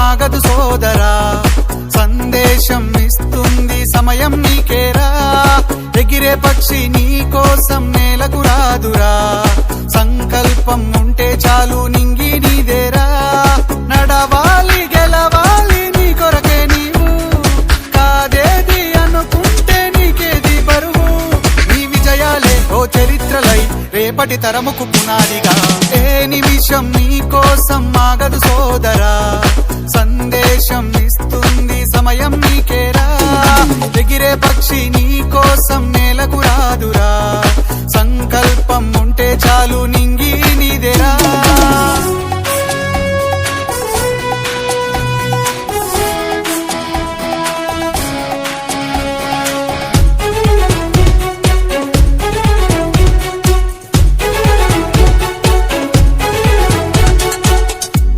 ఆగదు సోదరా, సందేశం ఇస్తుంది సమయం నీకేరా. ఎగిరే పక్షి నీ కోసం నేలకు రాదురా, సంకల్పం ఉంటే చాలు నింగి నీదేరా. నడవాలి గెలవాలి నీ కొరకే నీవు, కాదేది అనుకుంటే నీకేది బరువు. నీ విజయాలే ఓ చరిత్రలై రేపటి తరముకు పునాదిగా. ఏ నిమిషం నీ కోసం ఆగదు సోదరా, సందేశం ఇస్తుంది సమయం నీకేరా. ఎగిరే పక్షి నీ కోసం నేలకు రాదురా, సంకల్పం ఉంటే చాలు నింగి నీదేరా.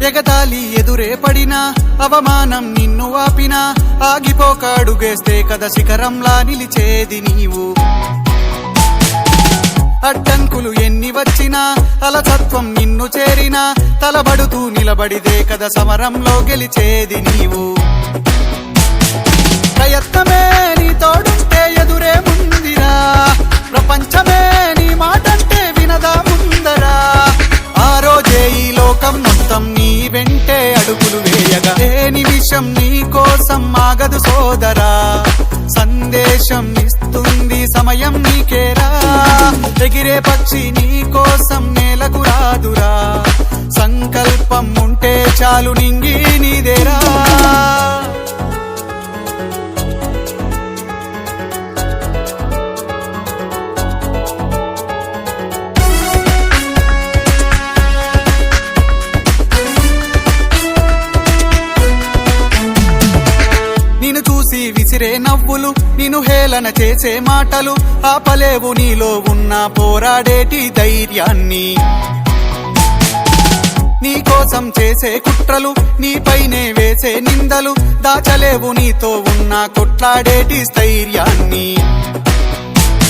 ఎగతాళి ఎదురే పడినా, అవమానం నిన్ను ఆపినా, ఆగిపోక అడుగేస్తే కదా శిఖరంలా నిలిచేది నీవు. అడ్డంకులు ఎన్ని వచ్చినా, అలసత్వం నిన్ను చేరినా, తలబడుతూ నిలబడిదే కదా సమరంలో గెలిచేది నీవు. ప్రయత్నమే నీ తోడుంటే ఎదురే ముందిరా, ప్రపంచమే నీ మాటంటే వినదా ముందరా. ఆ రోజే ఈ లోకం మొత్తం నీ వెంటే అడుగులు వేయగా. ఏ నిమిషం నీ కోసం ఆగదు సోదరా, సందేశం ఇస్తుంది సమయం నీకేరా. ఎగిరే పక్షి నీ కోసం నేలకు రాదురా, సంకల్పం ఉంటే చాలు నింగి నీదేరా. నిన్ను చూసి విసిరే నవ్వులు, నిన్ను హేళన చేసే మాటలు, ఆపలేవు నీలో ఉన్న పోరాడేటి ధైర్యాన్ని. నీ కోసం చేసే కుట్రలు, నీపైనే వేసే నిందలు, దాచలేవు నీతో ఉన్న కొట్లాడేటి స్థైర్యాన్ని.